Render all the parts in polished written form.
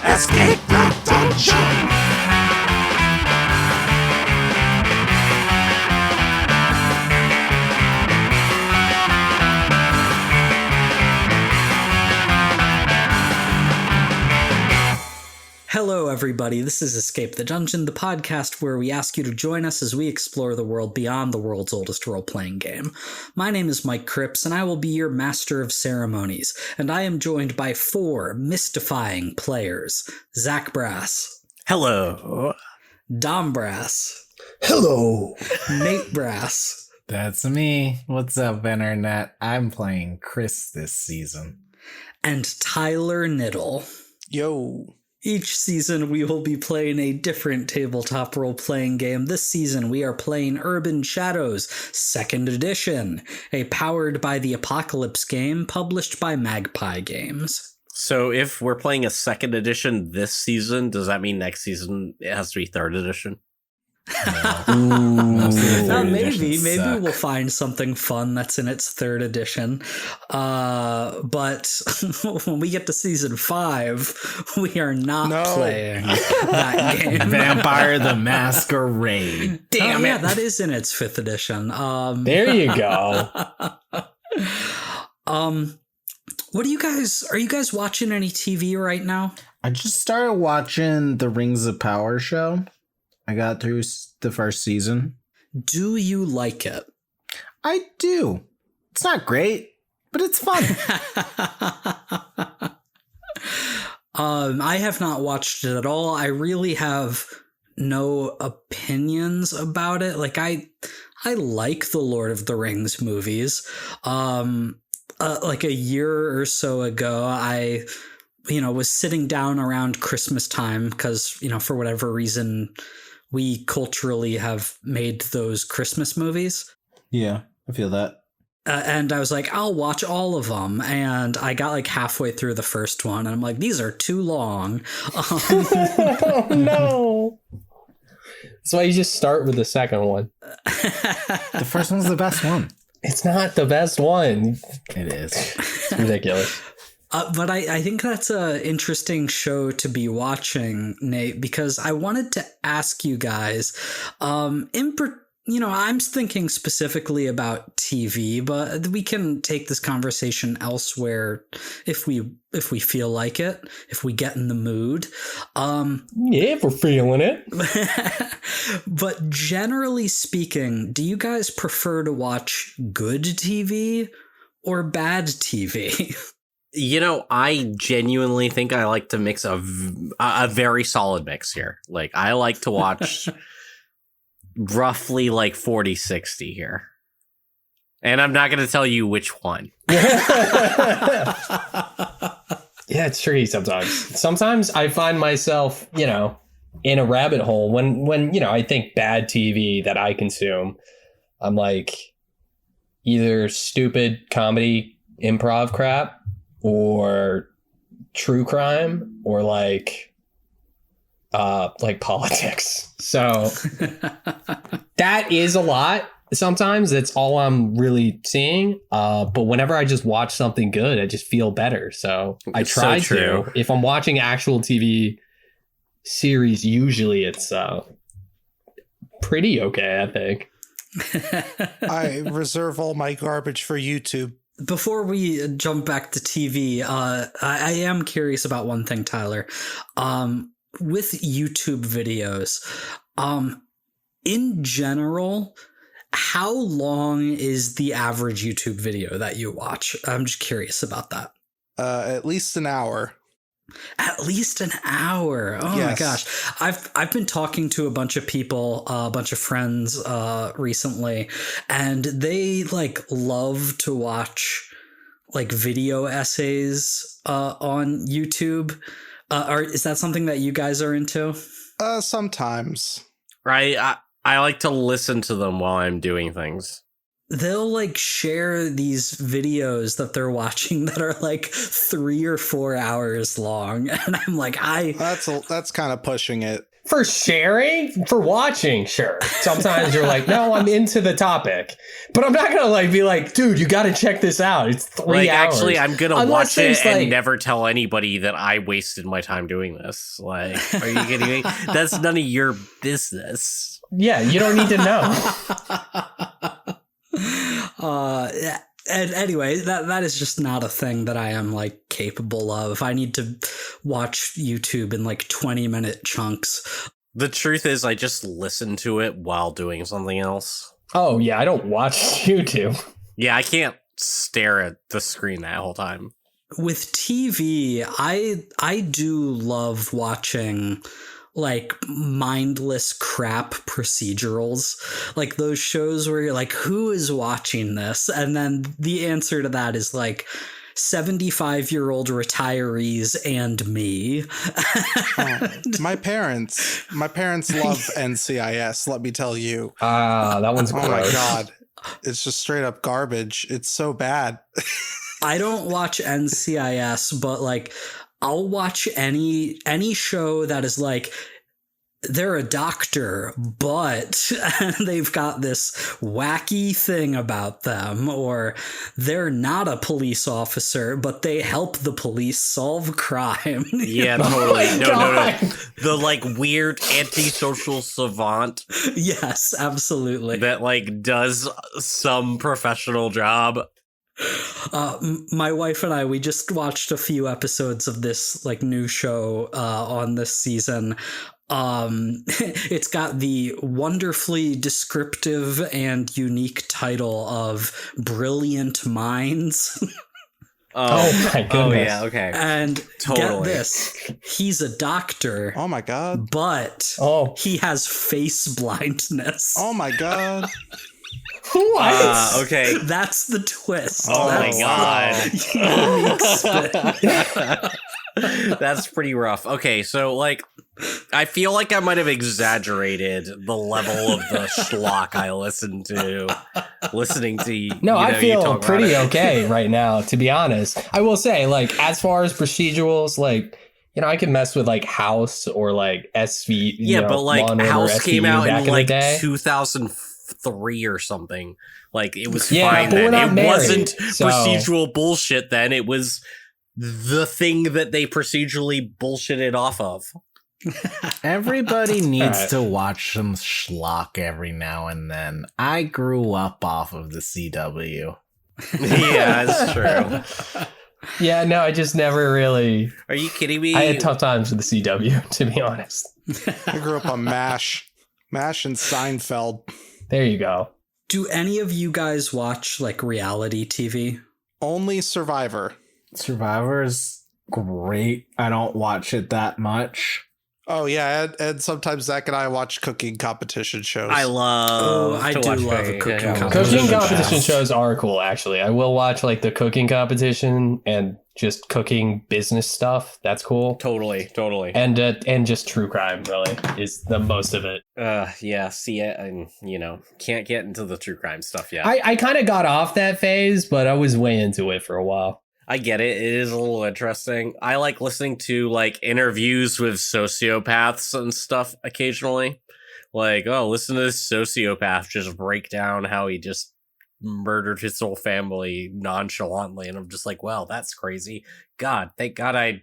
Escape the dungeon! Hello, everybody. This is Escape the Dungeon, the podcast where we ask you to join us as we explore the world beyond the world's oldest role-playing game. My name is Mike Cripps, and I will be your master of ceremonies, and I am joined by 4 mystifying players. Zach Brass. Hello. Dom Brass. Hello. Nate Brass. That's me. What's up, Internet? I'm playing Cris this season. And Tyler Knittle. Yo. Each season, we will be playing a different tabletop role-playing game. This season, we are playing Urban Shadows 2nd Edition, a Powered by the Apocalypse game published by Magpie Games. So if we're playing a 2nd edition this season, does that mean next season it has to be 3rd edition? Maybe we'll find something fun that's in its 3rd edition. But when we get to season 5, we are not playing that game. Vampire the Masquerade. Damn it. Yeah, that is in its 5th edition. There you go. What are you guys watching any TV right now? I just started watching the Rings of Power show. I got through the first season. Do you like it? I do. It's not great, but it's fun. I have not watched it at all. I really have no opinions about it. Like I like the Lord of the Rings movies. Like a year or so ago, I was sitting down around Christmas time because, for whatever reason, we culturally have made those Christmas movies. Yeah, I feel that. And I was like, I'll watch all of them. And I got like halfway through the first one. And I'm like, these are too long. Oh, no. That's why you just start with the second one. The first one's the best one. It's not the best one. It is. It's ridiculous. But I think that's an interesting show to be watching, Nate, because I wanted to ask you guys, I'm thinking specifically about TV, but we can take this conversation elsewhere if we feel like it, if we get in the mood. Yeah, if we're feeling it. But generally speaking, do you guys prefer to watch good TV or bad TV? I genuinely think I like to mix a very solid mix here. Like, I like to watch roughly like 40-60 here. And I'm not going to tell you which one. Yeah, it's tricky sometimes. Sometimes I find myself, in a rabbit hole when I think bad TV that I consume. I'm like either stupid comedy improv crap or true crime or like politics. So that is a lot. Sometimes that's all I'm really seeing. But whenever I just watch something good, I just feel better. So I try to. If I'm watching actual TV series, usually it's pretty okay, I think. I reserve all my garbage for YouTube. Before we jump back to TV, I am curious about one thing, Tyler. With YouTube videos, in general, how long is the average YouTube video that you watch? I'm just curious about that. At least an hour. At least an hour. Oh yes. My gosh. I've been talking to a bunch of people, a bunch of friends recently, and they love to watch video essays on YouTube. Is that something that you guys are into? Sometimes. Right. I like to listen to them while I'm doing things. They'll share these videos that they're watching that are 3 or 4 hours long, and I'm like, that's kind of pushing it. For sharing, for watching, sure. Sometimes you're like, no, I'm into the topic, but I'm not gonna like be like, dude, you got to check this out. It's 3 hours. Actually, I'm gonna Unless watch it there's, and like- never tell anybody that I wasted my time doing this. Like, are you kidding me? That's none of your business. Yeah, you don't need to know. Yeah. And anyway, that is just not a thing that I am like capable of. I need to watch YouTube in like 20-minute chunks. The truth is, I just listen to it while doing something else. Oh yeah, I don't watch YouTube. Yeah, I can't stare at the screen that whole time. With TV, I do love watching like mindless crap procedurals, like those shows where you're like, who is watching this? And then the answer to that is like 75-year-old retirees and me. My parents love NCIS, let me tell you. That one's Oh gross. my God. It's just straight up garbage. It's so bad. I don't watch NCIS, but like I'll watch any show that is like they're a doctor, but they've got this wacky thing about them, or they're not a police officer, but they help the police solve crime. Yeah, You know? totally. No. God. The like weird antisocial savant Yes, absolutely. that like does some professional job. My wife and I, we just watched a few episodes of this like new show on this season. It's got the wonderfully descriptive and unique title of Brilliant Minds. Oh my goodness. Oh yeah, okay. And get Totally. this, he's a doctor, Oh my God. but Oh. he has face blindness. Oh my God. What? Okay. That's the twist. Oh my That's God. the unique spin. That's pretty rough. Okay, so like I feel like I might have exaggerated the level of the schlock I listened to listening to you. No, I you feel talk about pretty it. okay right now, to be honest. I will say, like, as far as procedurals, like, you know, I can mess with like House or like SV. Yeah, but like Law and Order House came SVU out back in like the day. 2003 or something. Like it was Yeah, fine but we're then. not It married, wasn't so- procedural bullshit then. It was the thing that they procedurally bullshitted off of. Everybody needs Alright. to watch some schlock every now and then. I grew up off of the CW. Yeah, that's true. Yeah, no, I just never really. Are you kidding me? I had tough times with the CW, to be honest. I grew up on MASH. MASH and Seinfeld. There you go. Do any of you guys watch like reality TV? Only Survivor. Survivor's great. I don't watch it that much. Oh yeah, and sometimes Zach and I watch cooking competition shows. I love. I to do watch love a cooking. cooking Yeah. competition. Cooking competition shows. shows are cool, actually. I will watch like the cooking competition and just cooking business stuff. That's cool. Totally. And just true crime really is the most of it. Yeah. See it, and can't get into the true crime stuff yet. I kind of got off that phase, but I was way into it for a while. I get it. It is a little interesting. I like listening to like interviews with sociopaths and stuff occasionally. Like, oh, listen to this sociopath just break down how he just murdered his whole family nonchalantly, and I'm just like, well, that's crazy. God, thank God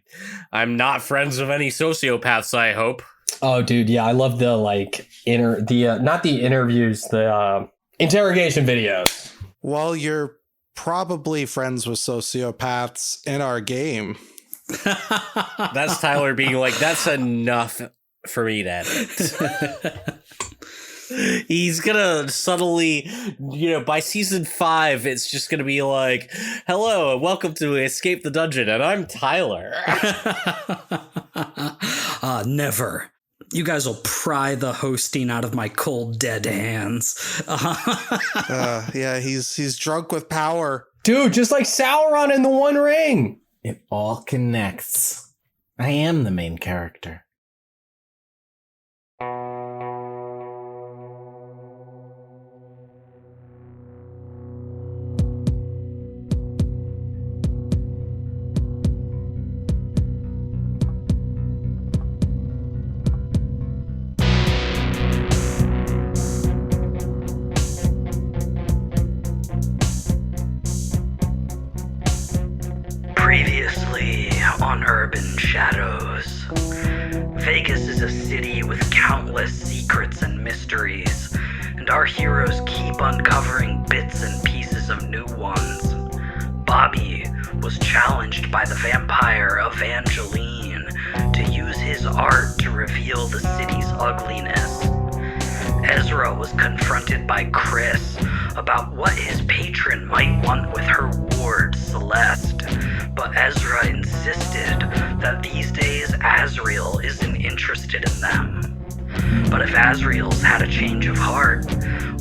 I'm not friends with any sociopaths, I hope. Oh, dude, yeah, I love the like not the interviews, the interrogation videos. Well, you're probably friends with sociopaths in our game. That's Tyler being like, that's enough for me to edit. He's gonna subtly, by season 5, it's just gonna be like, hello and welcome to Escape the Dungeon, and I'm Tyler. Never. You guys will pry the hosting out of my cold, dead hands. Yeah, he's drunk with power. Dude, just like Sauron in The One Ring. It all connects. I am the main character. Firmly on urban shadows. Vegas is a city with countless secrets and mysteries, and our heroes keep uncovering bits and pieces of new ones. Bobby was challenged by the vampire Evangeline to use his art to reveal the city's ugliness. Ezra was confronted by Cris about what his patron might want with her ward, Celeste, but Ezra insisted that these days Azrael isn't interested in them. But if Azrael's had a change of heart,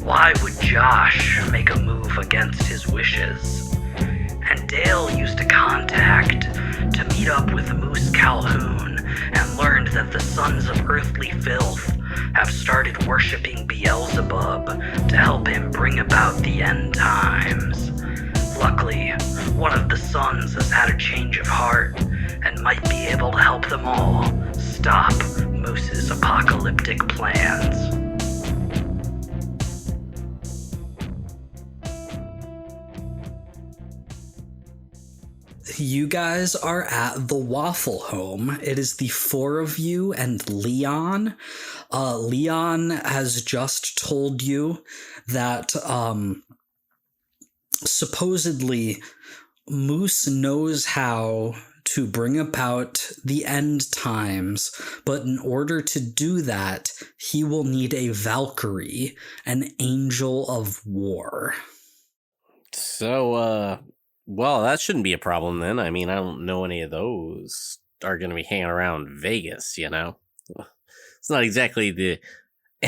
why would Josh make a move against his wishes? And Dale used a contact to meet up with Moose Calhoun and learned that the sons of earthly filth have started worshipping Beelzebub to help him bring about the end times. Luckily, one of the sons has had a change of heart and might be able to help them all stop Moose's apocalyptic plans. You guys are at the Waffle Home. It is the four of you and Leon. Leon has just told you that supposedly Moose knows how to bring about the end times, but in order to do that, he will need a Valkyrie, an angel of war. So, well, that shouldn't be a problem then. I mean, I don't know any of those are going to be hanging around Vegas, you know? It's not exactly the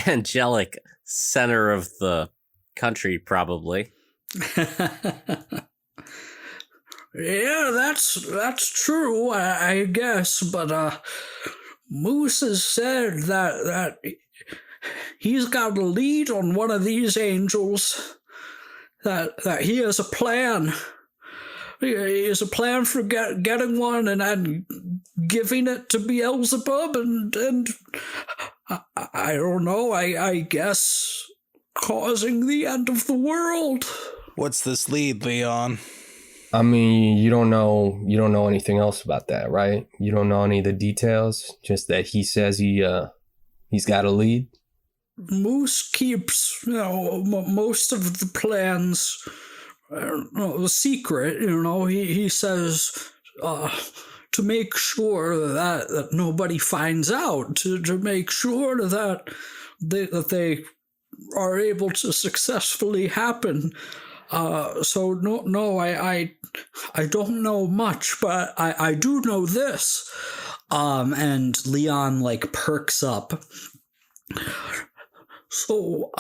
angelic center of the country, probably. Yeah, that's true, I guess, but Moose has said that he's got a lead on one of these angels, that he has a plan. He has a plan for getting one and then giving it to Beelzebub and I don't know, I guess causing the end of the world. What's this lead, Leon? I mean, you don't know anything else about that, right? You don't know any of the details, just that he says he's got a lead. Moose keeps, most of the plans a secret. He says to make sure that nobody finds out, to make sure that they are able to successfully happen. So no, I don't know much, but I do know this. And Leon perks up. So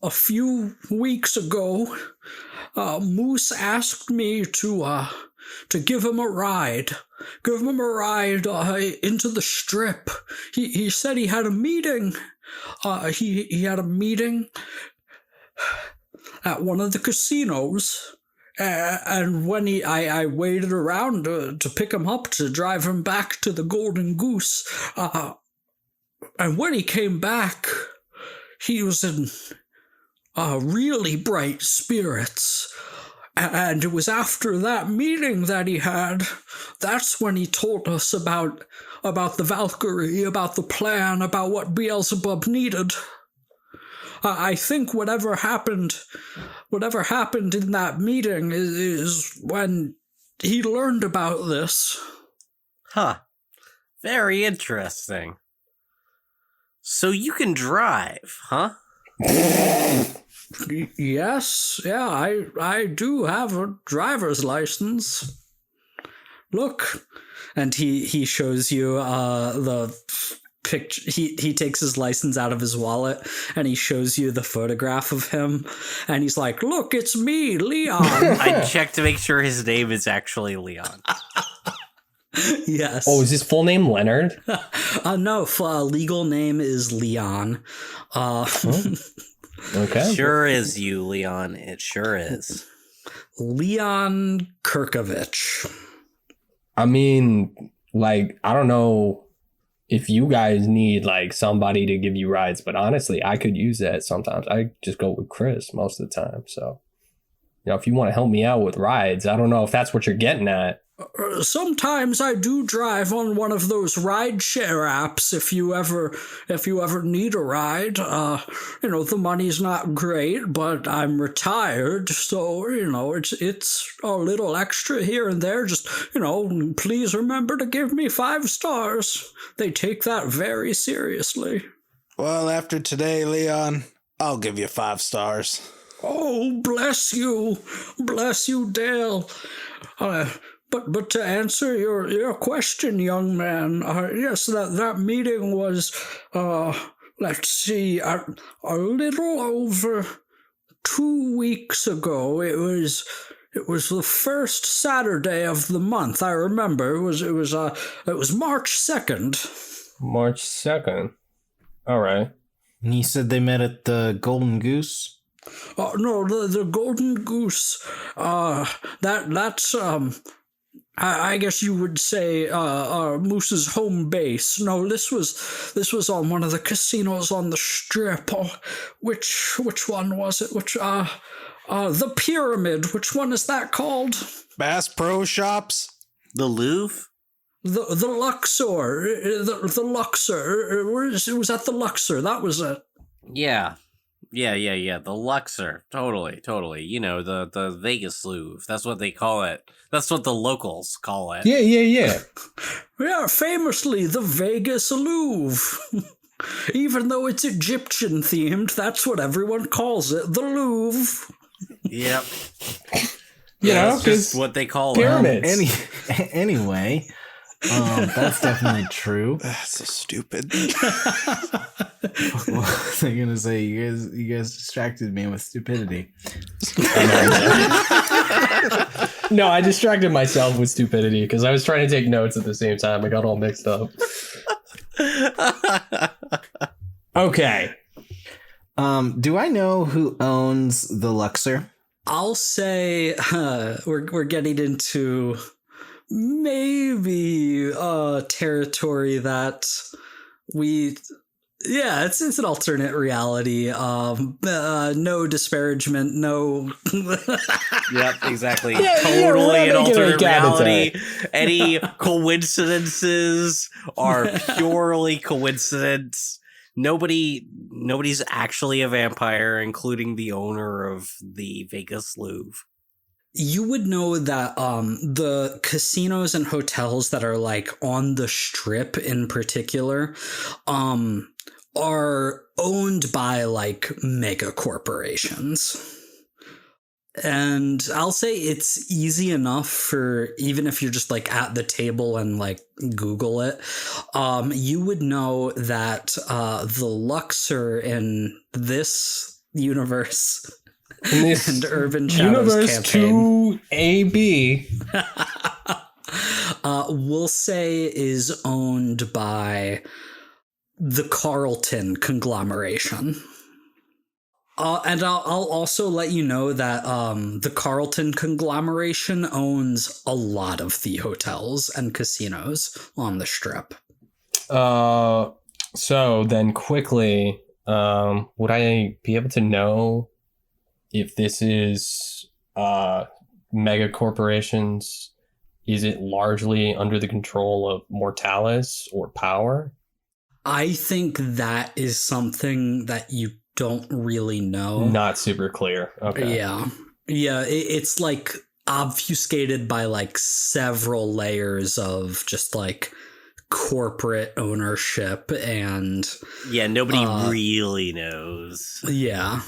a few weeks ago, Moose asked me to give him a ride. Give him a ride into the Strip. He said he had a meeting. He had a meeting at one of the casinos, and when I waited around to pick him up to drive him back to the Golden Goose, and when he came back, he was in really bright spirits. And it was after that meeting that he had, that's when he told us about the Valkyrie, about the plan, about what Beelzebub needed. I think whatever happened in that meeting is when he learned about this. Huh. Very interesting. So you can drive, huh? Yes, yeah, I do have a driver's license. Look. And he shows you the picture. He takes his license out of his wallet and he shows you the photograph of him, and he's like, "Look, it's me, Leon." I checked to make sure his name is actually Leon. Yes. Oh, is his full name Leonard? No, legal name is Leon. Okay. Sure is you, Leon. It sure is. Leon Kirkovich. I mean, I don't know if you guys need somebody to give you rides, but honestly, I could use that sometimes. I just go with Cris most of the time. So, if you want to help me out with rides, I don't know if that's what you're getting at. Sometimes I do drive on one of those rideshare apps if you ever need a ride. The money's not great, but I'm retired, so it's a little extra here and there. Just please remember to give me 5 stars. They take that very seriously. Well, after today, Leon, I'll give you 5 stars. Oh, bless you, Dale. But to answer your question, young man, yes, that meeting was, let's see, a little over 2 weeks ago. It was the first Saturday of the month. I remember it was March 2nd. March 2nd. All right. And he said they met at the Golden Goose. No, the Golden Goose. That's I guess you would say Moose's home base. No, this was on one of the casinos on the Strip. Oh, which one was it? The Pyramid. Which one is that called? Bass Pro Shops? The Louvre? The Luxor. The Luxor. It was at the Luxor. That was it. Yeah. The Luxor. Totally. The Vegas Louvre. That's what they call it. That's what the locals call it. Yeah. Yeah, famously, the Vegas Louvre. Even though it's Egyptian themed, that's what everyone calls it. The Louvre. Yep. That's just what they call pyramids. Anyway, that's definitely true. That's so stupid. What was I gonna say? You guys distracted me with stupidity. No, I distracted myself with stupidity because I was trying to take notes at the same time. I got all mixed up. Okay. Do I know who owns the Luxor? I'll say we're getting into maybe territory that it's an alternate reality. No disparagement, no. Yep, exactly. We're Totally an not making alternate a reality. Any coincidences are purely coincidence. Nobody's actually a vampire, including the owner of the Vegas Louvre. You would know that the casinos and hotels that are like on the Strip in particular are owned by like mega corporations. And I'll say it's easy enough for even if you're just like at the table and like Google it, you would know that the Luxor in this universe and Urban Shadows Universe campaign 2AB we'll say is owned by the Carlton conglomeration. And I'll also let you know that the Carlton conglomeration owns a lot of the hotels and casinos on the Strip. So then quickly, would I be able to know if this is mega corporations? Is it largely under the control of Mortalis or Power? I think that is something that you don't really know. Not super clear. Okay. Yeah. It's like obfuscated by like several layers of just like corporate ownership and nobody really knows. Yeah.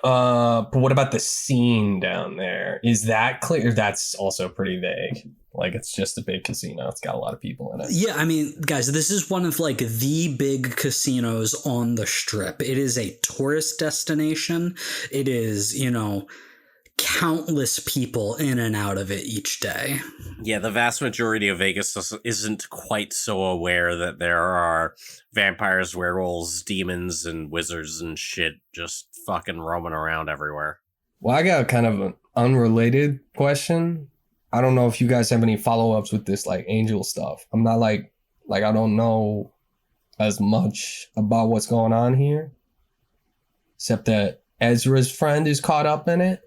But what about the scene down there? Is that clear? That's also pretty vague. Like, it's just a big casino. It's got a lot of people in it. Yeah, I mean, guys, this is one of like the big casinos on the Strip. It is a tourist destination. It is, countless people in and out of it each day. Yeah, the vast majority of Vegas isn't quite so aware that there are vampires, werewolves, demons, and wizards and shit just fucking roaming around everywhere. Well, I got kind of an unrelated question. I don't know if you guys have any follow-ups with this like angel stuff. I'm not like I don't know as much about what's going on here, except that Ezra's friend is caught up in it.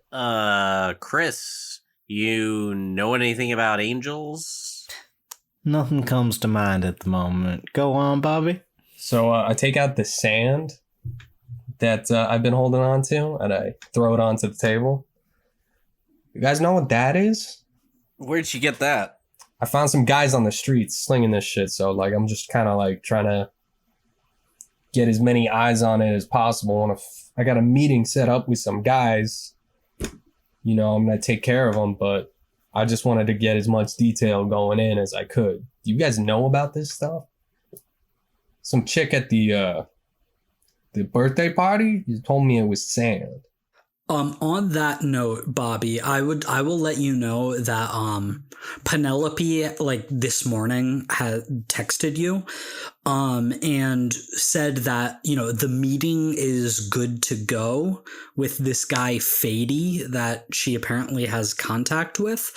Cris, You know anything about angels? Nothing comes to mind at the moment. Go on, Bobby. So I take out the sand that I've been holding on to, and I throw it onto the table. You guys know what that is? Where'd you get that? I found some guys on the streets slinging this shit, so like I'm just kind of like trying to get as many eyes on it as possible. And if I got a meeting set up with some guys, you know, I'm gonna take care of them, but I just wanted to get as much detail going in as I could. Do you guys know about this stuff? Some chick at the birthday party, you told me it was sand. On that note, Bobby, I will let you know that Penelope, like, this morning had texted you and said that, you know, the meeting is good to go with this guy Fady that she apparently has contact with.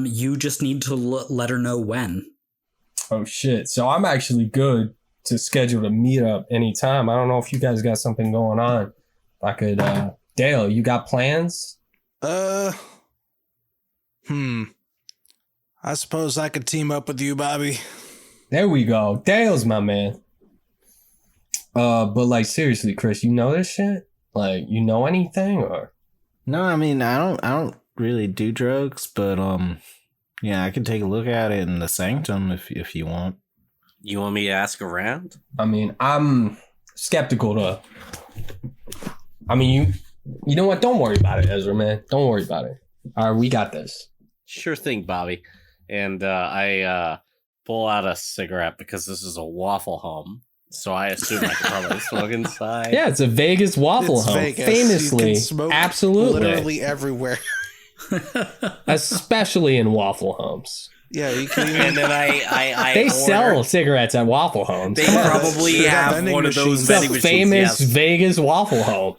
You just need to let her know when. Oh shit. So I'm actually good to schedule a meetup anytime. I don't know if you guys got something going on. I could Dale, you got plans? I suppose I could team up with you, Bobby. There we go. Dale's my man. But like seriously, Cris, you know this shit? Like, you know anything or? No, I mean, I don't really do drugs, but yeah, I can take a look at it in the sanctum if you want. You want me to ask around? I mean, I'm skeptical to. I mean, you know what? Don't worry about it, Ezra, man. Don't worry about it. All right, we got this. Sure thing, Bobby. And I pull out a cigarette because this is a Waffle Home. So I assume I can probably smoke inside. Yeah, it's a Vegas Waffle It's Home. Vegas. Famously, You can smoke absolutely. literally everywhere. Especially in Waffle Homes. Yeah, you can even... And then I They order, sell cigarettes at Waffle Homes. They Come on. probably They have have vending one of those machines. It's vending a machines. famous Yes. Vegas Waffle Home.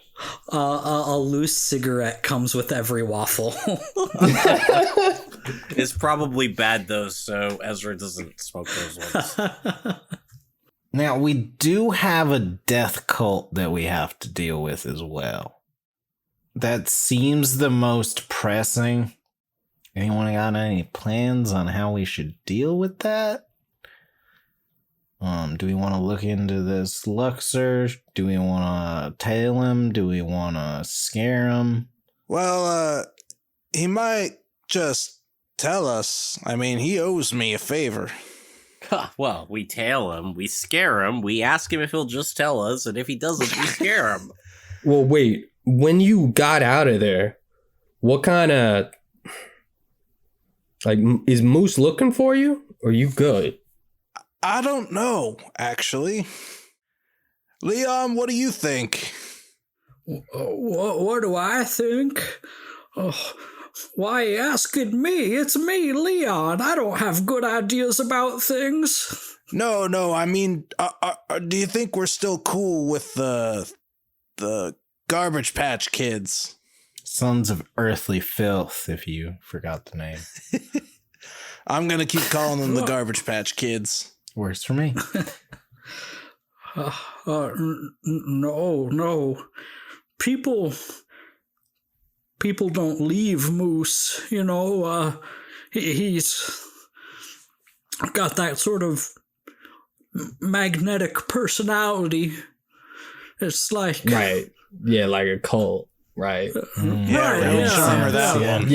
A loose cigarette comes with every waffle. It's probably bad though, so Ezra doesn't smoke those ones. Now, we do have a death cult that we have to deal with as well. That seems the most pressing. Anyone got any plans on how we should deal with that? Do we want to look into this Luxor? Do we want to tail him? Do we want to scare him? Well, he might just tell us. I mean, he owes me a favor. Well, we tail him, we scare him, we ask him if he'll just tell us, and if he doesn't, we scare him. Well, wait. When you got out of there, what kind of... Like, is Moose looking for you? Or are you good? I don't know, actually. Leon, what do you think? What do I think? Oh, why are you asking me? It's me, Leon. I don't have good ideas about things. No, I mean, do you think we're still cool with the Garbage Patch Kids? Sons of Earthly Filth, if you forgot the name. I'm gonna keep calling them the Garbage Patch Kids. Works for me. No. People don't leave Moose, you know. He's got that sort of magnetic personality. It's like... Right. Yeah, like a cult. Right. Yeah, Right, real yeah, charmer that yeah. one.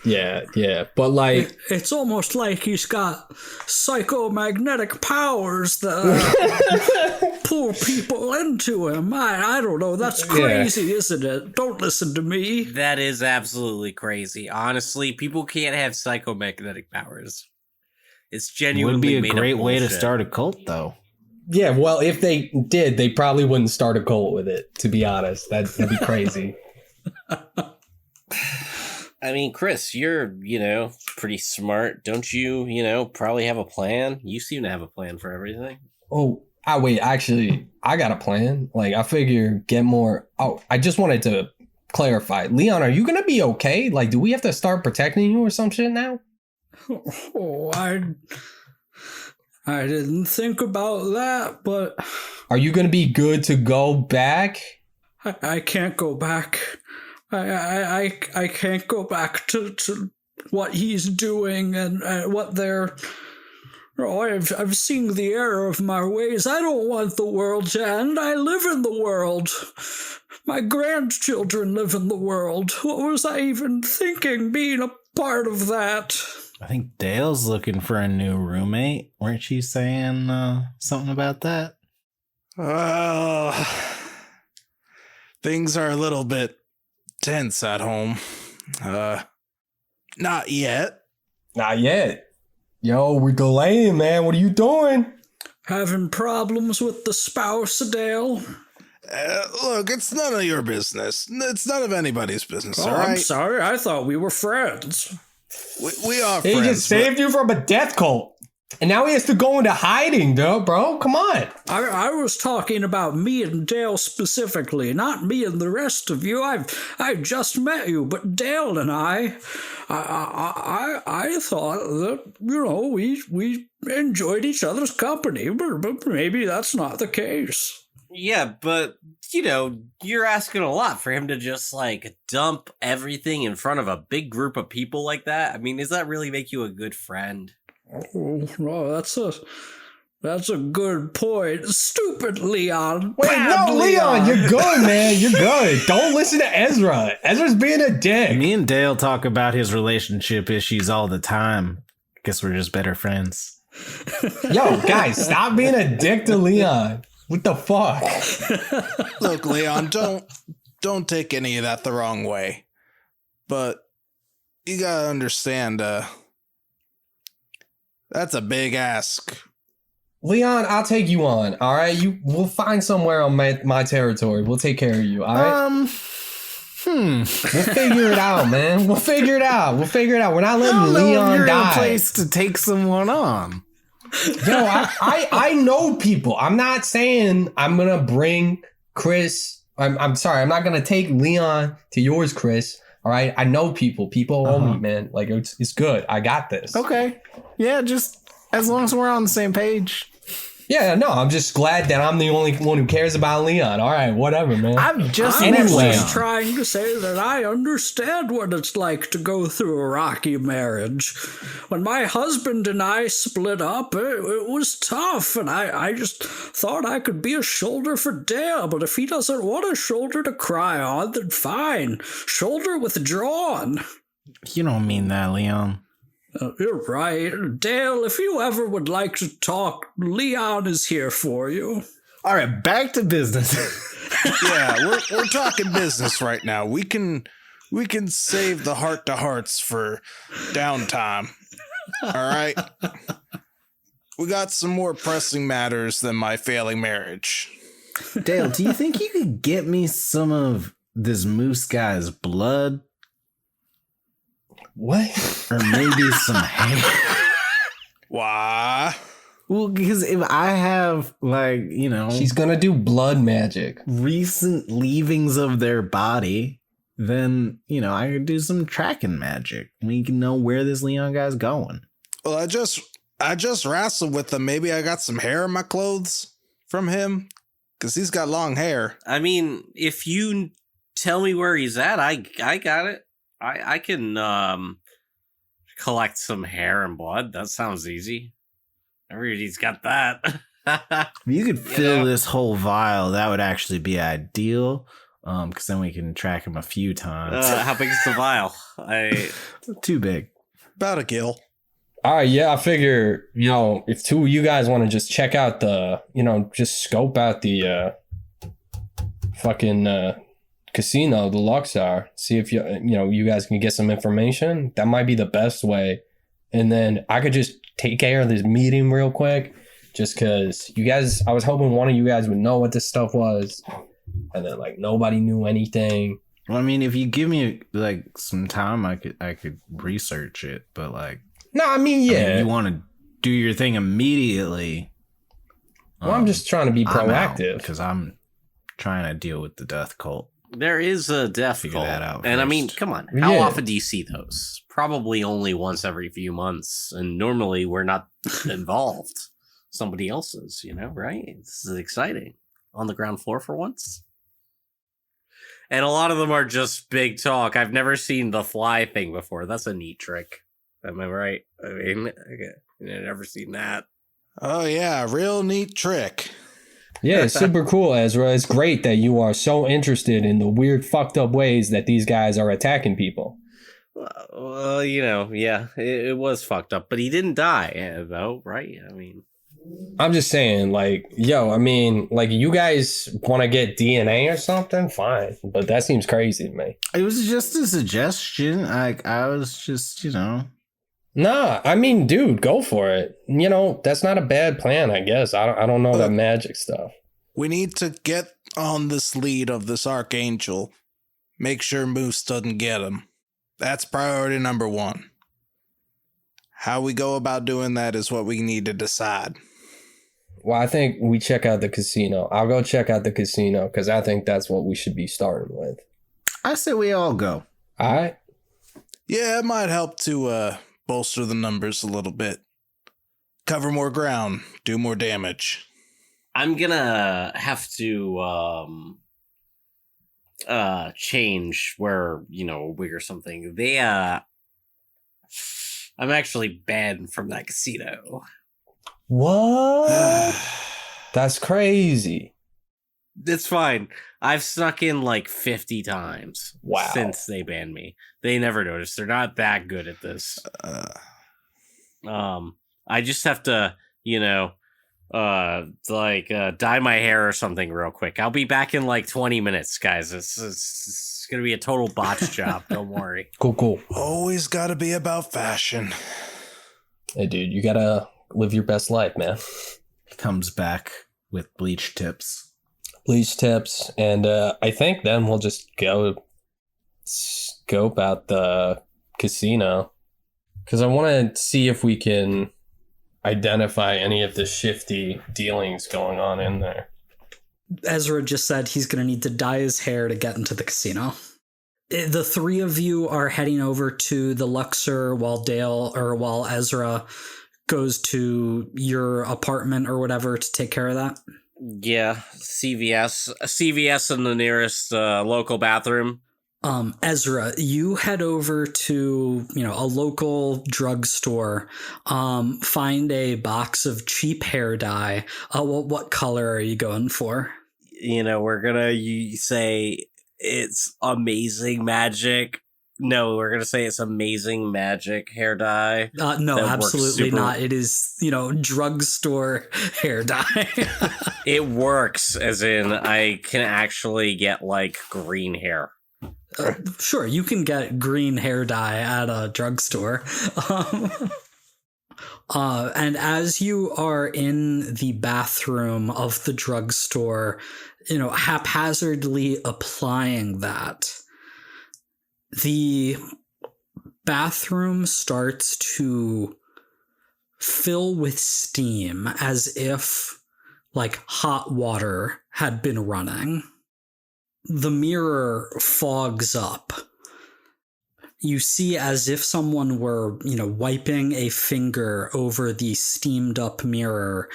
Yeah. But like... It's almost like he's got psychomagnetic powers that pull people into him. I don't know. That's crazy, isn't it? Don't listen to me. That is absolutely crazy. Honestly, people can't have psychomagnetic powers. It's genuinely Would be a made great of way to bullshit. start a cult, though. Yeah, well, if they did, they probably wouldn't start a cult with it, to be honest. That'd be crazy. I mean, Cris, you're, pretty smart. Don't you, probably have a plan? You seem to have a plan for everything. Oh, wait, actually, I got a plan. Like, I figure get more... Oh, I just wanted to clarify. Leon, are you going to be okay? Like, do we have to start protecting you or some shit now? Oh, I didn't think about that, but... Are you going to be good to go back? I can't go back. I can't go back to what he's doing and what they're. Oh, I've seen the error of my ways. I don't want the world to end. I live in the world. My grandchildren live in the world. What was I even thinking, being a part of that? I think Dale's looking for a new roommate. Weren't you saying something about that? Well, things are a little bit tense at home. Not yet. Not yet. Yo, we're delaying, man. What are you doing? Having problems with the spouse, Dale? Look, it's none of your business. It's none of anybody's business, Oh, all right? I'm sorry. I thought we were friends. We are He friends. just saved you from a death cult. And now he has to go into hiding, though, bro. Come on. I was talking about me and Dale specifically, not me and the rest of you. I've just met you, but Dale and I thought that, you know, we enjoyed each other's company, but maybe that's not the case. Yeah, but, you know, you're asking a lot for him to just, like, dump everything in front of a big group of people like that. I mean, does that really make you a good friend? Oh, well, that's a good point. Stupid Leon. Wait, no, Leon, you're good, man. You're good. Don't listen to Ezra. Ezra's being a dick. Me and Dale talk about his relationship issues all the time. Guess we're just better friends. Yo, guys, stop being a dick to Leon. What the fuck? Look, Leon, don't take any of that the wrong way. But you gotta understand, that's a big ask. Leon, I'll take you on. All right, we'll find somewhere on my territory. We'll take care of you. All right. We'll figure it out, man. We'll figure it out. We're not letting Leon you're die. in a place to take someone on. Yo, I know people. I'm not saying I'm gonna bring Cris. I'm sorry. I'm not gonna take Leon to yours, Cris. All right. I know people. People owe me, man. Like it's good. I got this. Okay. Yeah, just as long as we're on the same page. Yeah, no, I'm just glad that I'm the only one who cares about Leon. All right, whatever, man. I'm just Anyway. just trying to say that I understand what it's like to go through a rocky marriage. When my husband and I split up, it was tough, and I just thought I could be a shoulder for Dale, but if he doesn't want a shoulder to cry on, then fine. Shoulder withdrawn. You don't mean that, Leon. You're right. Dale, if you ever would like to talk, Leon is here for you. All right, back to business. Yeah, we're talking business right now. We can save the heart to hearts for downtime. All right. We got some more pressing matters than my failing marriage. Dale, do you think you could get me some of this moose guy's blood? What? Or maybe some hair? Why? Well, because if I have, like, you know, She's gonna do blood magic. recent leavings of their body, then, you know, I could do some tracking magic. We can know where this Leon guy's going. Well, I just wrestled with him. Maybe I got some hair in my clothes from him because he's got long hair. I mean, if you tell me where he's at, I got it. I can collect some hair and blood. That sounds easy. Everybody's got that. If you could fill this whole vial, that would actually be ideal. Because then we can track him a few times. How big is the vial? Too big. About a gill. All right, yeah, I figure, you know, if two of you guys want to just check out the, you know, just scope out the fucking casino, the Luxor, see if you guys can get some information. That might be the best way. And then I could just take care of this meeting real quick, just because you guys, I was hoping one of you guys would know what this stuff was, and then like nobody knew anything. Well, I mean, if you give me like some time, I could research it. But like, No, I mean, yeah. you want to do your thing immediately. Well, I'm just trying to be proactive because I'm trying to deal with the death cult. There is a death Figure cult. that out And I first. mean, come on. How Yeah. often do you see those? Probably only once every few months. And normally we're not involved. Somebody else is, you know, right? This is exciting. On the ground floor for once. And a lot of them are just big talk. I've never seen the fly thing before. That's a neat trick. Am I right? I mean, I've never seen that. Oh, yeah. Real neat trick. Yeah, it's super cool, Ezra. It's great that you are so interested in the weird, fucked up ways that these guys are attacking people. Well, yeah, it was fucked up, but he didn't die, though, right? I mean, I'm just saying, like, you guys want to get DNA or something? Fine. But that seems crazy to me. It was just a suggestion. I was just, Nah, I mean, dude, go for it. That's not a bad plan, I guess. I don't know that magic stuff. We need to get on this lead of this archangel. Make sure Moose doesn't get him. That's priority number one. How we go about doing that is what we need to decide. Well, I think we check out the casino. I'll go check out the casino because I think that's what we should be starting with. I say we all go. All right. Yeah, it might help to bolster the numbers a little bit. Cover more ground, do more damage. I'm gonna have to change where, a wig or something. I'm actually banned from that casino. What? That's crazy. It's fine. I've snuck in like 50 times. Wow. Since they banned me. They never noticed. They're not that good at this. I just have to, dye my hair or something real quick. I'll be back in like 20 minutes, guys. It's gonna be a total botch job. Don't worry. Cool. Always gotta be about fashion. Hey, dude, you gotta live your best life, man. Comes back with bleach tips. Bleach tips, and I think then we'll just go scope out the casino because I want to see if we can identify any of the shifty dealings going on in there. Ezra just said he's going to need to dye his hair to get into the casino. The three of you are heading over to the Luxor while Ezra goes to your apartment or whatever to take care of that. Yeah, CVS in the nearest local bathroom. Ezra, you head over to, a local drugstore, find a box of cheap hair dye. What color are you going for? We're gonna say it's amazing magic. No, we're gonna say it's amazing magic hair dye. No, absolutely not. It is, drugstore hair dye. It works, as in I can actually get like green hair. Sure, you can get green hair dye at a drugstore. And as you are in the bathroom of the drugstore, haphazardly applying that, the bathroom starts to fill with steam as if like hot water had been running. The mirror fogs up. You see as if someone were, wiping a finger over the steamed up mirror,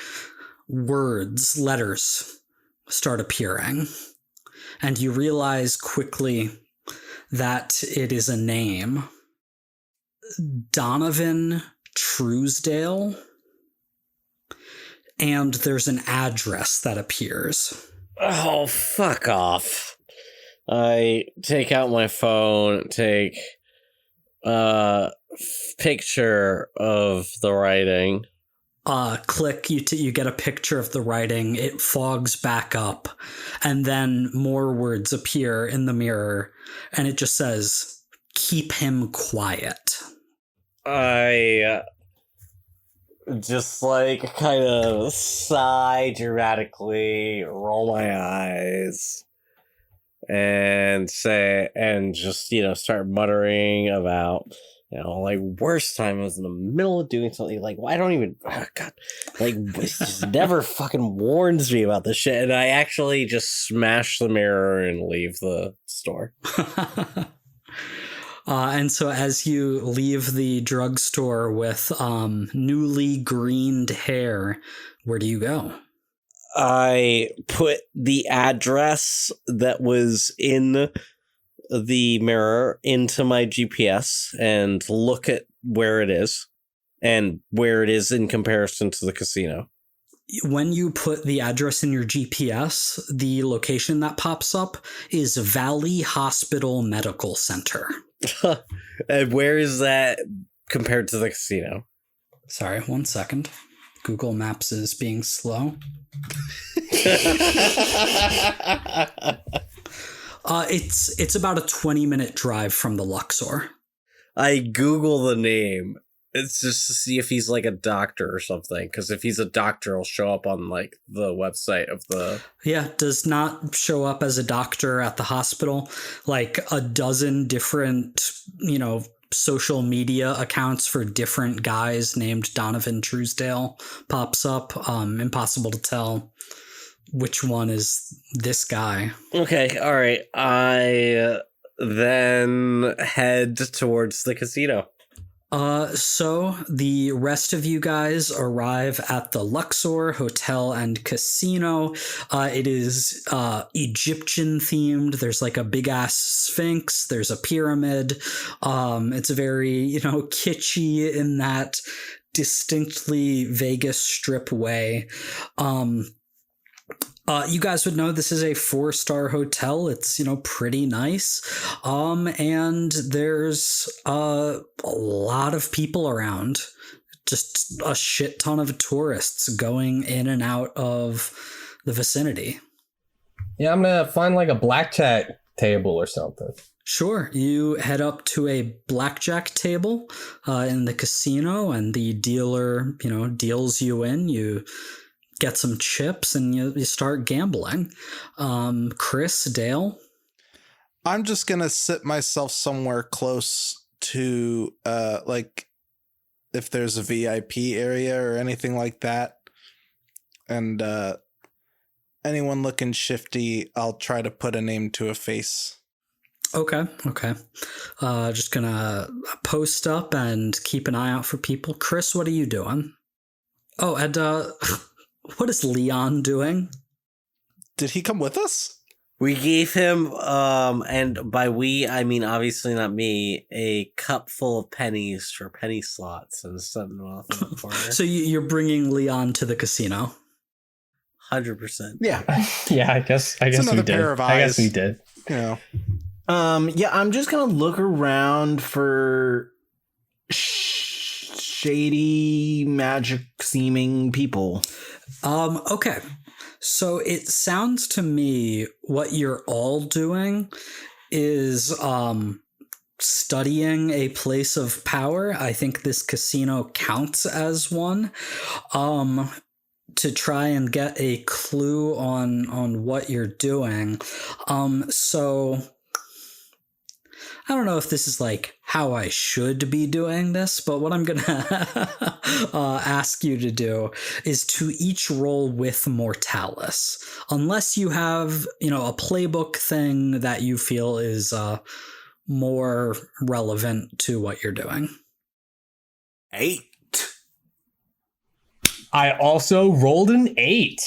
letters start appearing. And you realize quickly that it is a name. Donovan Truesdale. And there's an address that appears. Oh, fuck off. I take out my phone, take a picture of the writing. Click, you get a picture of the writing, it fogs back up, and then more words appear in the mirror, and it just says, "Keep him quiet." I just kind of sigh dramatically, roll my eyes, and just start muttering about worst time I was in the middle of doing something I don't even it just never fucking warns me about this shit, and I actually just smash the mirror and leave the store. And so as you leave the drugstore with newly greened hair, where do you go? I put the address that was in the mirror into my GPS and look at where it is and where it is in comparison to the casino. When you put the address in your GPS, the location that pops up is Valley Hospital Medical Center. And where is that compared to the casino? Sorry, 1 second. Google Maps is being slow. It's about a 20-minute drive from the Luxor. I Google the name. It's just to see if he's like a doctor or something. Because if he's a doctor, he'll show up on like the website of the... Yeah, does not show up as a doctor at the hospital. Like a dozen different, social media accounts for different guys named Donovan Truesdale pops up. Impossible to tell which one is this guy. Okay, all right. I then head towards the casino. So the rest of you guys arrive at the Luxor Hotel and Casino. It is Egyptian themed. There's like a big ass sphinx. There's a pyramid. It's very, kitschy in that distinctly Vegas Strip way. You guys would know this is a 4-star hotel. It's, pretty nice. And there's a lot of people around. Just a shit ton of tourists going in and out of the vicinity. Yeah, I'm gonna find like a blackjack table or something. Sure. You head up to a blackjack table in the casino, and the dealer, deals you in. You get some chips and you start gambling. Cris, Dale? I'm just going to sit myself somewhere close to, if there's a VIP area or anything like that. And anyone looking shifty, I'll try to put a name to a face. Okay. Just going to post up and keep an eye out for people. Cris, what are you doing? Oh, and what is Leon doing? Did he come with us? We gave him, and by we, I mean obviously not me, a cup full of pennies for penny slots and something off in the corner. So you're bringing Leon to the casino? 100%. Yeah. Yeah, I guess we another did. pair of I guess eyes. we did. Yeah. Yeah, I'm just gonna look around for shady, magic seeming people. Okay. So it sounds to me what you're all doing is studying a place of power. I think this casino counts as one. To try and get a clue on what you're doing. So I don't know if this is like how I should be doing this, but what I'm gonna ask you to do is to each roll with Mortalis, unless you have a playbook thing that you feel is more relevant to what you're doing. 8. I also rolled an 8.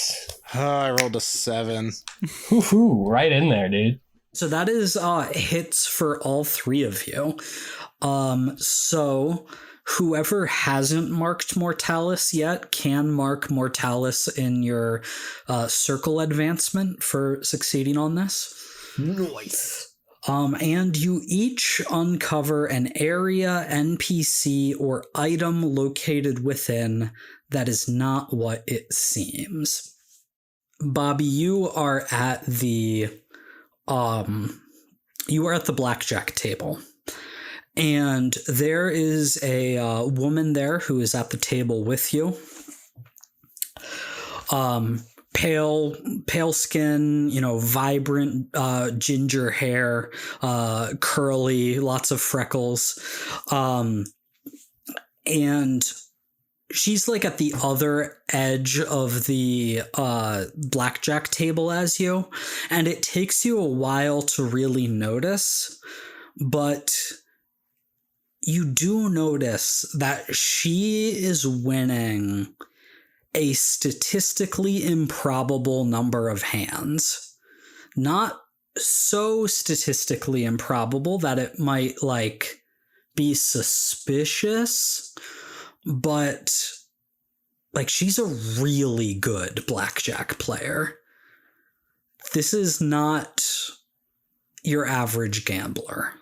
I rolled a 7. Woohoo, right in there, dude. So that is hits for all three of you. So whoever hasn't marked Mortalis yet can mark Mortalis in your circle advancement for succeeding on this. Nice. And you each uncover an area, NPC, or item located within that is not what it seems. Bobby, you are at the blackjack table, and there is a woman there who is at the table with you. Pale skin, vibrant ginger hair, curly, lots of freckles, and she's like at the other edge of the blackjack table as you, and it takes you a while to really notice, but you do notice that she is winning a statistically improbable number of hands. Not so statistically improbable that it might, like, be suspicious, but, like, she's a really good blackjack player. This is not your average gambler.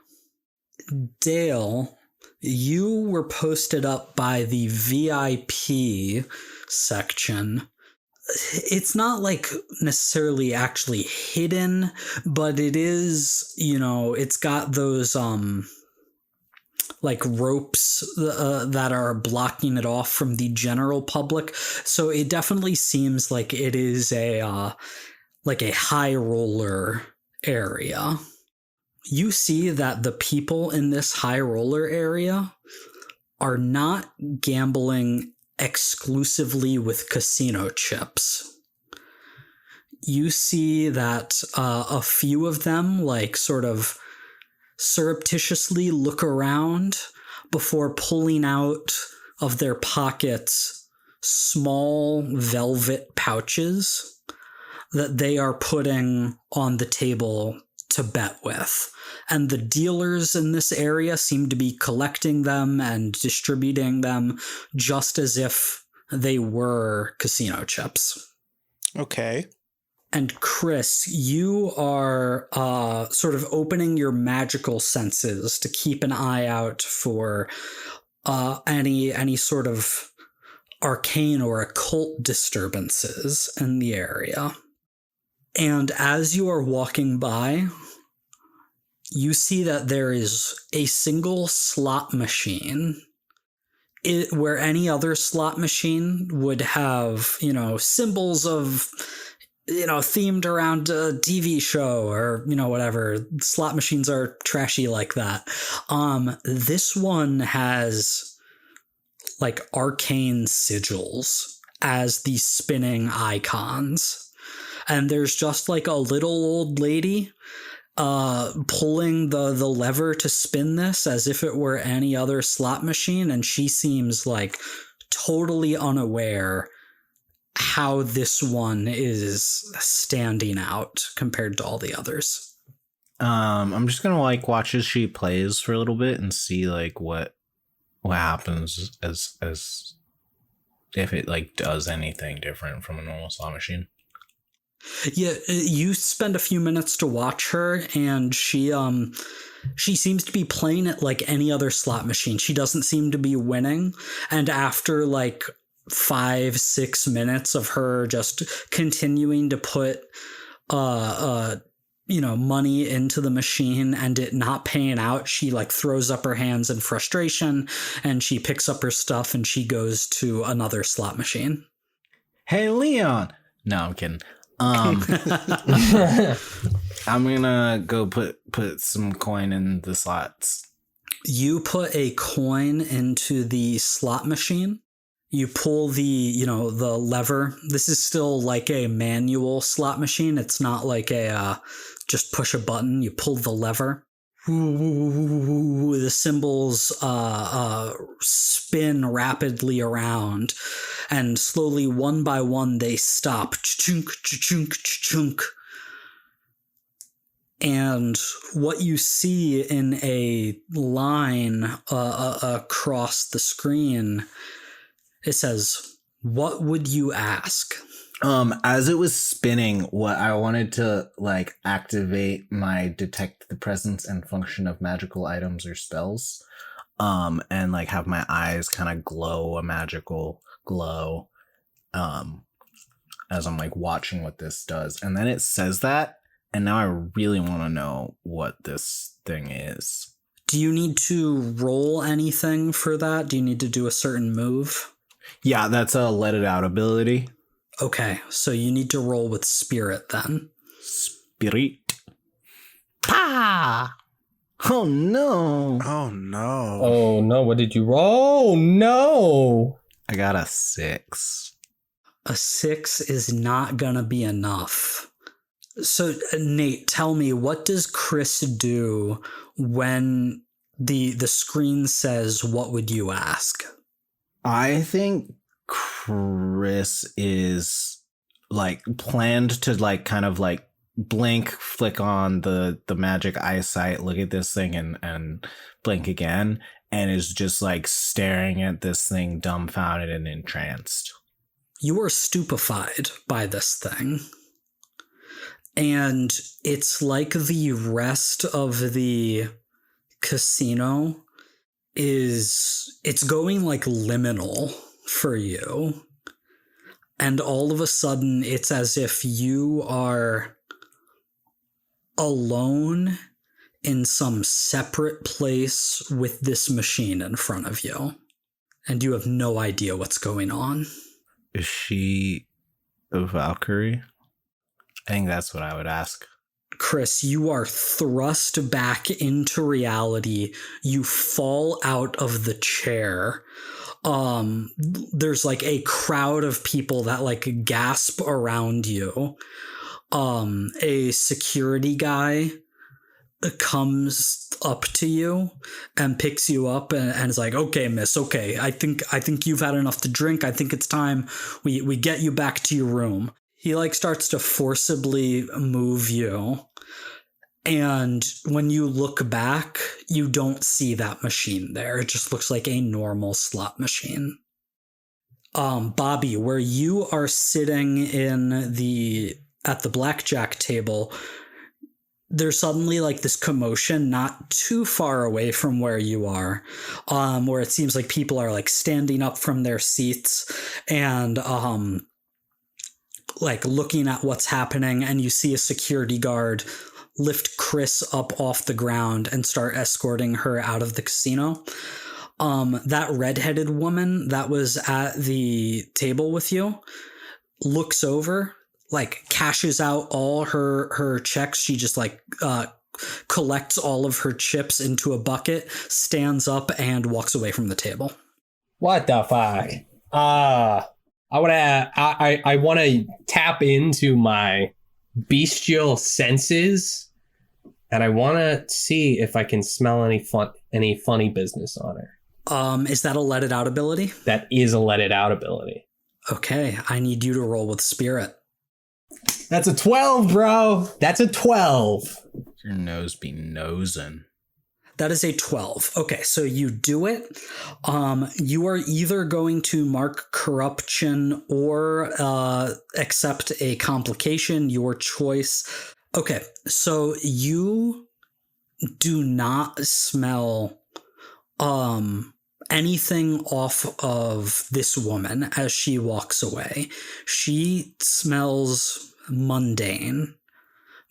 Dale, you were posted up by the VIP section. It's not, like, necessarily actually hidden, but it is, you know, it's got those like ropes that are blocking it off from the general public. So it definitely seems like it is a like a high roller area. You see that the people in this high roller area are not gambling exclusively with casino chips. You see that a few of them, like, sort of surreptitiously look around before pulling out of their pockets small velvet pouches that they are putting on the table to bet with. And the dealers in this area seem to be collecting them and distributing them just as if they were casino chips. Okay. And Cris, you are sort of opening your magical senses to keep an eye out for any sort of arcane or occult disturbances in the area. And as you are walking by, you see that there is a single slot machine. Where any other slot machine would have, you know, symbols of, you know, themed around a TV show or, you know, whatever. Slot machines are trashy like that. This one has, like, arcane sigils as the spinning icons. And there's just, like, a little old lady pulling the lever to spin this as if it were any other slot machine, and she seems, like, totally unaware how this one is standing out compared to all the others. I'm just gonna, like, watch as she plays for a little bit and see, like, what happens as if it, like, does anything different from a normal slot machine. Yeah, you spend a few minutes to watch her, and she seems to be playing it like any other slot machine. She doesn't seem to be winning, and after, like, 5-6 minutes of her just continuing to put you know, money into the machine and it not paying out, she, like, throws up her hands in frustration, and she picks up her stuff and she goes to another slot machine. Hey, Leon. No, I'm kidding. I'm gonna go put some coin in the slots. You put a coin into the slot machine. You pull the lever. This is still like a manual slot machine. It's not like a just push a button. You pull the lever. The symbols spin rapidly around, and slowly, one by one, they stop. Chunk, chunk, chunk. And what you see in a line across the screen, it says, "What would you ask?" As it was spinning, what I wanted to, like, activate my detect the presence and function of magical items or spells, and, like, have my eyes kind of glow a magical glow, as I'm, like, watching what this does. And then it says that, and now I really want to know what this thing is. Do you need to roll anything for that? Do you need to do a certain move? Yeah, that's a let it out ability. Okay, so you need to roll with spirit then. Spirit. Pa! Oh no. Oh no. Oh no, what did you roll? Oh no. I got a 6. A 6 is not gonna be enough. So, Nate, tell me, what does Cris do when the screen says, "What would you ask?" I think Cris is like planned to like kind of like blink, flick on the magic eyesight, look at this thing and blink again, and is just like staring at this thing dumbfounded and entranced. You are stupefied by this thing. And it's like the rest of the casino it's going like liminal for you. And all of a sudden, it's as if you are alone in some separate place with this machine in front of you. And you have no idea what's going on. Is she a Valkyrie? I think that's what I would ask. Cris, you are thrust back into reality. You fall out of the chair. There's like a crowd of people that like gasp around you. A security guy comes up to you and picks you up and is like, okay, miss, okay, I think you've had enough to drink. I think it's time we get you back to your room. He like starts to forcibly move you. And when you look back, you don't see that machine there. It just looks like a normal slot machine. Bobby, where you are sitting at the blackjack table, there's suddenly like this commotion not too far away from where you are, where it seems like people are like standing up from their seats and like looking at what's happening, and you see a security guard lift Cris up off the ground and start escorting her out of the casino. That redheaded woman that was at the table with you looks over, like cashes out all her checks. She just like collects all of her chips into a bucket, stands up and walks away from the table. What the fuck? I want to tap into my bestial senses, and I want to see if I can smell any funny business on her. Is that a let it out ability? That is a let it out ability. Okay, I need you to roll with spirit. That's a 12, bro. That's a 12. Your nose be nosing. That is a 12. Okay, so you do it. You are either going to mark corruption or accept a complication, your choice. Okay, so you do not smell anything off of this woman as she walks away. She smells mundane,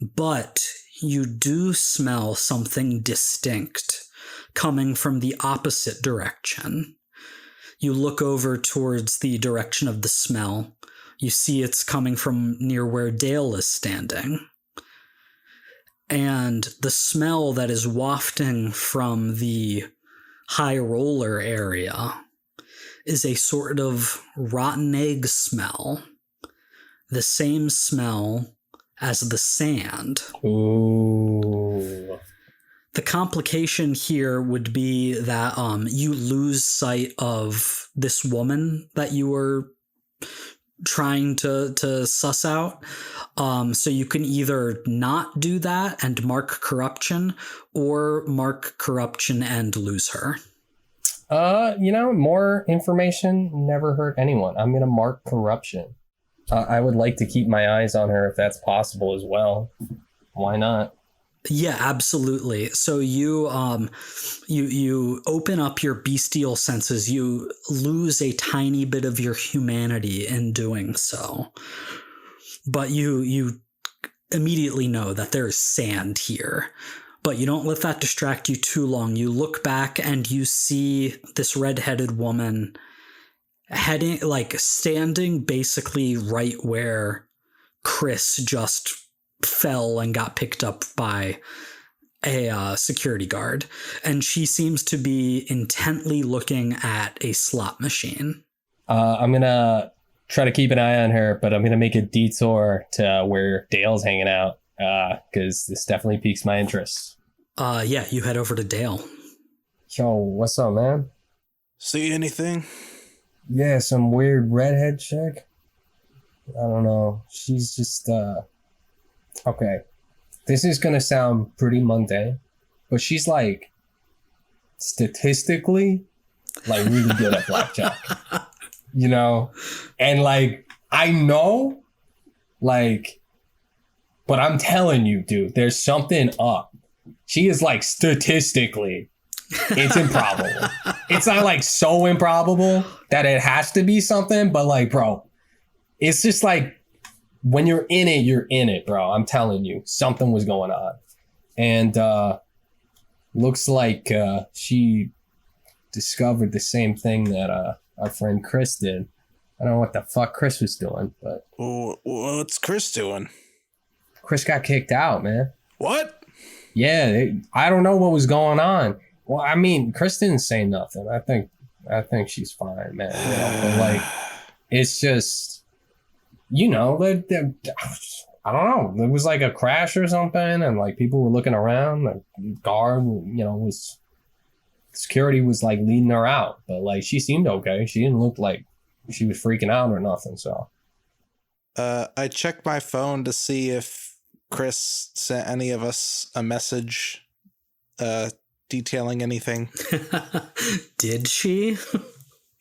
but you do smell something distinct coming from the opposite direction. You look over towards the direction of the smell. You see it's coming from near where Dale is standing. And the smell that is wafting from the high roller area is a sort of rotten egg smell. The same smell as the sand. Ooh. The complication here would be that you lose sight of this woman that you were trying to suss out. So you can either not do that and mark corruption, or mark corruption and lose her. More information never hurt anyone. I'm gonna mark corruption. I would like to keep my eyes on her if that's possible as well. Why not? Yeah, absolutely. So you open up your bestial senses. You lose a tiny bit of your humanity in doing so. But you immediately know that there's sand here. But you don't let that distract you too long. You look back and you see this redheaded woman standing basically right where Cris just fell and got picked up by a security guard. And she seems to be intently looking at a slot machine. I'm going to try to keep an eye on her, but I'm going to make a detour to where Dale's hanging out, because this definitely piques my interest. Yeah, you head over to Dale. Yo, what's up, man? See anything? Yeah, some weird redhead chick. I don't know. She's just okay. This is gonna sound pretty mundane, but she's like statistically like really good at blackjack. You know? And like I know, like, but I'm telling you, dude, there's something up. She is like statistically, it's improbable. It's not like so improbable that it has to be something, but like, bro, it's just like when you're in it, bro. I'm telling you, something was going on. And looks like she discovered the same thing that our friend Cris did. I don't know what the fuck Cris was doing, but What's Cris doing? Cris got kicked out, man. What? Yeah, I don't know what was going on. Well, I mean, Cris didn't say nothing. I think she's fine, man. You know, but like, it's just, you know, I don't know. There was like a crash or something, and like people were looking around. The guard, you know, security was like leading her out, but like she seemed okay. She didn't look like she was freaking out or nothing. So, I checked my phone to see if Cris sent any of us a message, detailing anything. Did she?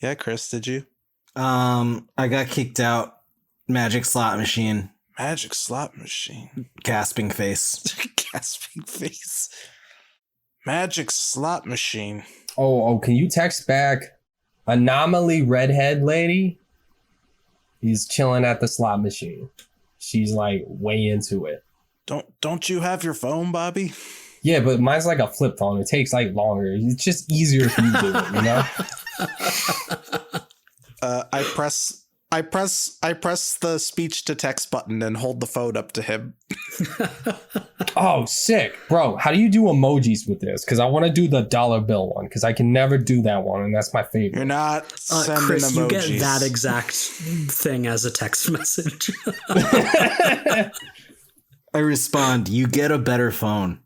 Yeah, Cris, did you? I got kicked out. Magic slot machine. Magic slot machine. Gasping face. Gasping face. Magic slot machine. oh, can you text back? Anomaly redhead lady is chilling at the slot machine. She's like way into it. Don't you have your phone, Bobby? Yeah, but mine's like a flip phone. It takes like longer. It's just easier if you do it, you know? I press the speech to text button and hold the phone up to him. Oh, sick. Bro, how do you do emojis with this? Because I want to do the dollar bill one, because I can never do that one, and that's my favorite. You're not sending Chris, emojis. you get that exact thing as a text message. I respond, you get a better phone.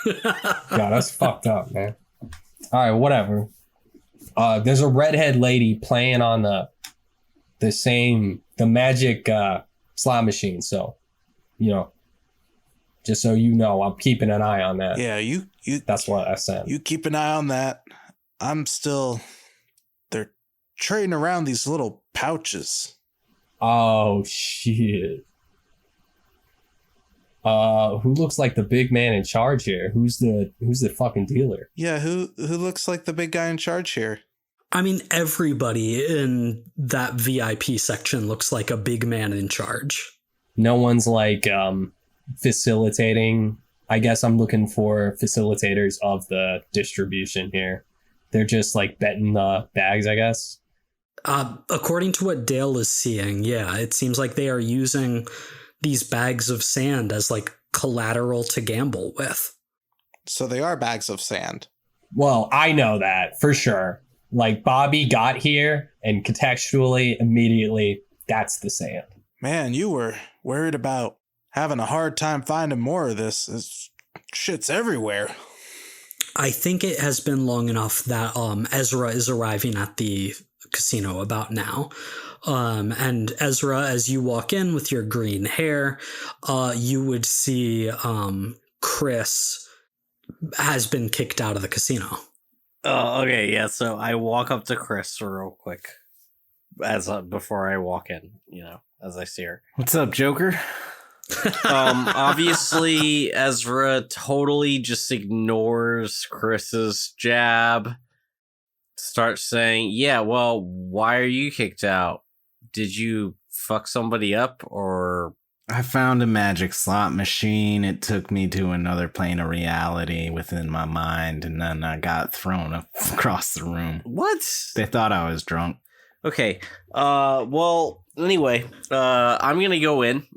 God, that's fucked up, man. All right, whatever. There's a redhead lady playing on the magic slot machine. So, you know, just so you know, I'm keeping an eye on that. Yeah, you. That's what I said. You keep an eye on that. They're trading around these little pouches. Oh shit. Who looks like the big man in charge here? Who's the fucking dealer? Yeah, who looks like the big guy in charge here? I mean, everybody in that VIP section looks like a big man in charge. No one's like facilitating. I guess I'm looking for facilitators of the distribution here. They're just like betting the bags, I guess. According to what Dale is seeing, yeah, it seems like they are using these bags of sand as like collateral to gamble with. So they are bags of sand. Well, I know that for sure. Like Bobby got here and contextually, immediately, that's the sand. Man, you were worried about having a hard time finding more of this. This shit's everywhere. I think it has been long enough that Ezra is arriving at the casino about now. And Ezra, as you walk in with your green hair, you would see Cris has been kicked out of the casino. Oh, okay, yeah. So I walk up to Cris real quick, before I walk in. You know, as I see her. What's up, Joker? Obviously, Ezra totally just ignores Chris's jab. Starts saying, "Yeah, well, why are you kicked out? Did you fuck somebody up, or?" I found a magic slot machine. It took me to another plane of reality within my mind, and then I got thrown across the room. What? They thought I was drunk. Okay. Well, anyway, I'm gonna go in.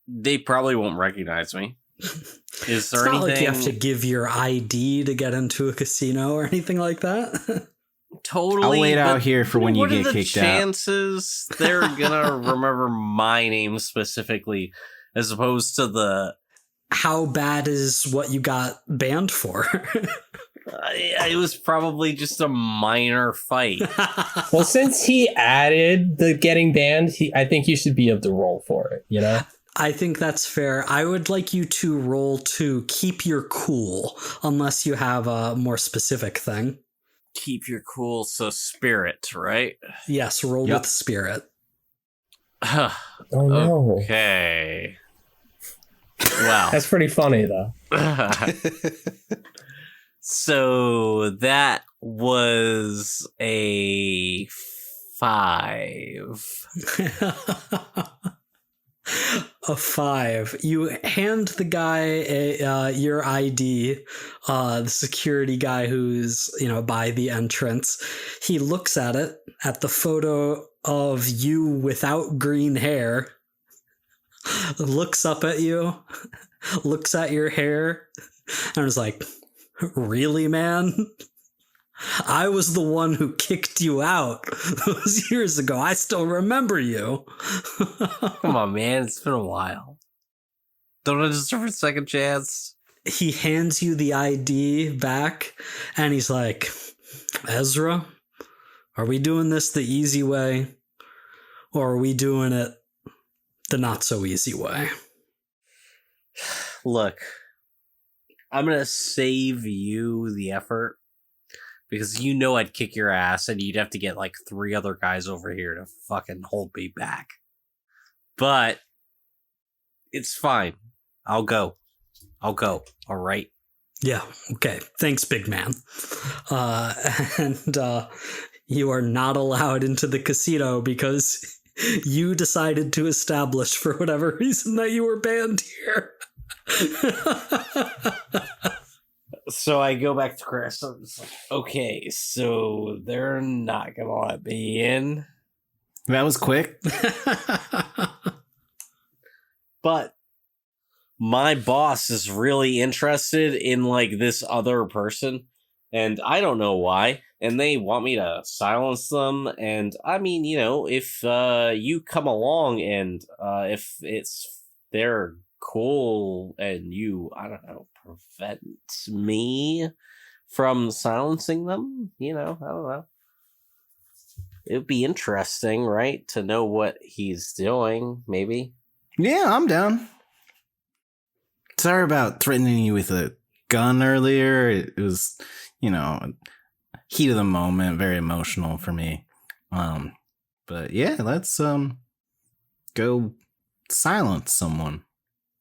They probably won't recognize me. Is there It's not anything? like you have to give your ID to get into a casino or anything like that. Totally. I'll wait out but here for when you get kicked out. What are the chances they're gonna remember my name specifically, as opposed to the? How bad is what you got banned for? It was probably just a minor fight. Well, since he added the getting banned, I think you should be able to roll for it, you know? I think that's fair. I would like you to roll to keep your cool, unless you have a more specific thing. Keep your cool, so spirit, right? Yes, roll Yep. with spirit. Oh, no. Okay. Wow. That's pretty funny, though. So that was a 5. A 5. You hand the guy your ID, the security guy who's, by the entrance. He looks at it, at the photo of you without green hair, looks up at you, looks at your hair, and is like, really, man? I was the one who kicked you out those years ago. I still remember you. Come on, man. It's been a while. Don't I deserve a second chance? He hands you the ID back, and he's like, Ezra, are we doing this the easy way, or are we doing it the not so easy way? Look, I'm going to save you the effort. Because I'd kick your ass and you'd have to get like 3 other guys over here to fucking hold me back. But it's fine. I'll go. All right. Yeah, okay. Thanks, big man. And you are not allowed into the casino because you decided to establish, for whatever reason, that you were banned here. So I go back to Cris. I'm just like, okay, so they're not gonna let me in. That was quick. But my boss is really interested in like this other person, and I don't know why. And they want me to silence them. And I mean, if you come along and if they're cool and you, I don't know, prevent me from silencing them, I don't know. It would be interesting, right, to know what he's doing, maybe. Yeah, I'm down. Sorry about threatening you with a gun earlier. It was, heat of the moment, very emotional for me. But yeah, let's go silence someone.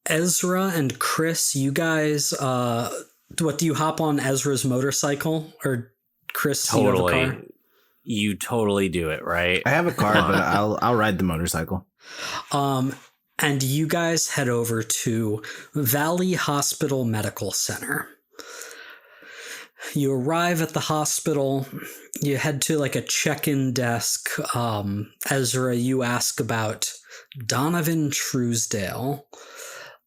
Ezra and Cris, you guys, do you hop on Ezra's motorcycle? Or Cris, Totally. you have a car? You totally do it, right? I have a car, but I'll ride the motorcycle. And you guys head over to Valley Hospital Medical Center. You arrive at the hospital. You head to like a check-in desk. Ezra, you ask about Donovan Truesdale.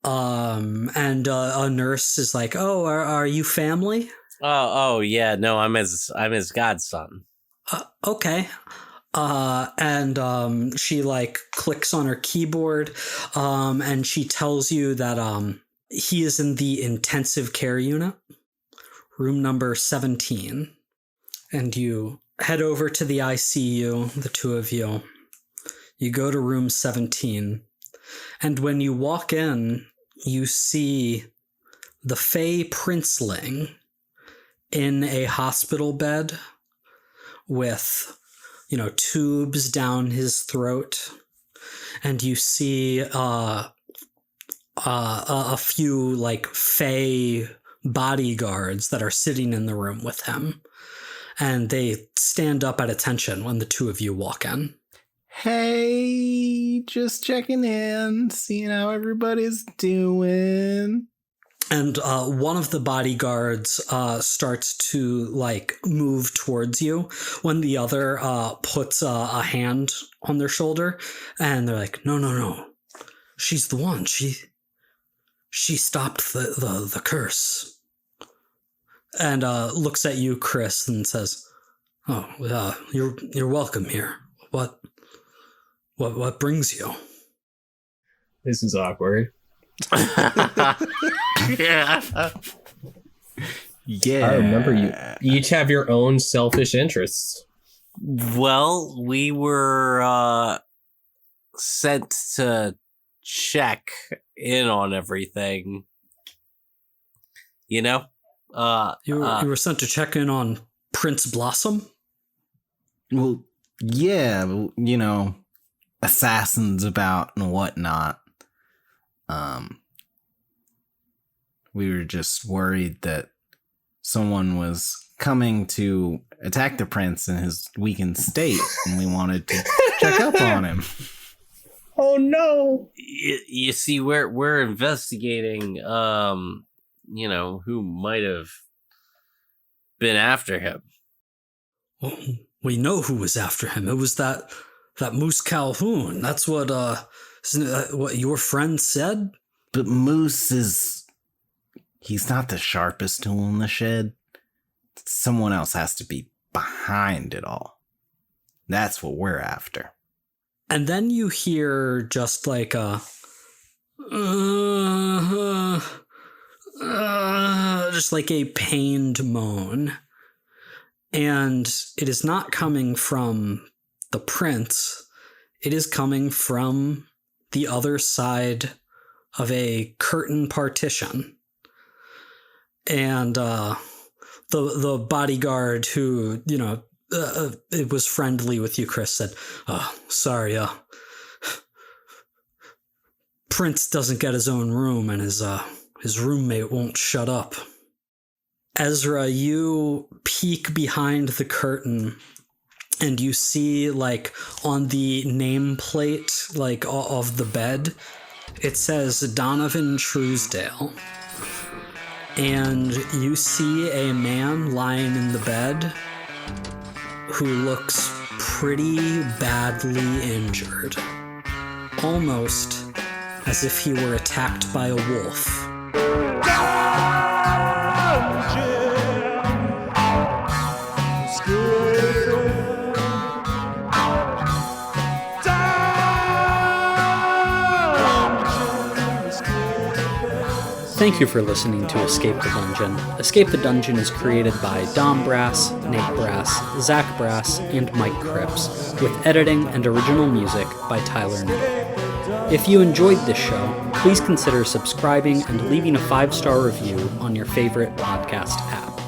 And a nurse is like, "Oh, are you family?" Oh yeah, no, I'm his godson. Okay. And she like clicks on her keyboard, and she tells you that he is in the intensive care unit, room number 17. And you head over to the ICU, the two of you. You go to room 17, and when you walk in, you see the Fae Princeling in a hospital bed with, tubes down his throat. And you see a few like Fae bodyguards that are sitting in the room with him. And they stand up at attention when the two of you walk in. Hey, just checking in, seeing how everybody's doing. And one of the bodyguards starts to like move towards you when the other puts a hand on their shoulder, and they're like, no, she's the one. She stopped the curse. And looks at you, Cris, and says, "Oh, you're welcome here. What brings you?" This is awkward. Yeah. Yeah. I remember you each have your own selfish interests. Well, we were sent to check in on everything. You know? You were sent to check in on Prince Blossom? Well, yeah, you know, assassins about and whatnot. We were just worried that someone was coming to attack the prince in his weakened state, and we wanted to check up on him. Oh no! You see, we're investigating, you know, who might have been after him. Well, we know who was after him. It was that Moose Calhoun. That's what isn't that what your friend said? But Moose he's not the sharpest tool in the shed. Someone else has to be behind it all. That's what we're after. And then you hear just like a just like a pained moan. And it is not coming from the prince. It is coming from the other side of a curtain partition. And the bodyguard who, you know, it was friendly with you, Cris, said, "Oh, sorry, Prince doesn't get his own room, and his roommate won't shut up." Ezra, you peek behind the curtain, and you see, like, on the nameplate, like, of the bed, it says Donovan Truesdale. And you see a man lying in the bed who looks pretty badly injured. Almost as if he were attacked by a wolf. Thank you for listening to Escape the Dungeon. Escape the Dungeon is created by Dom Brass, Nate Brass, Zach Brass, and Mike Cripps, with editing and original music by Tyler Knittle. If you enjoyed this show, please consider subscribing and leaving a 5-star review on your favorite podcast app.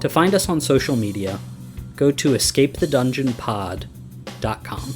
To find us on social media, go to escapethedungeonpod.com.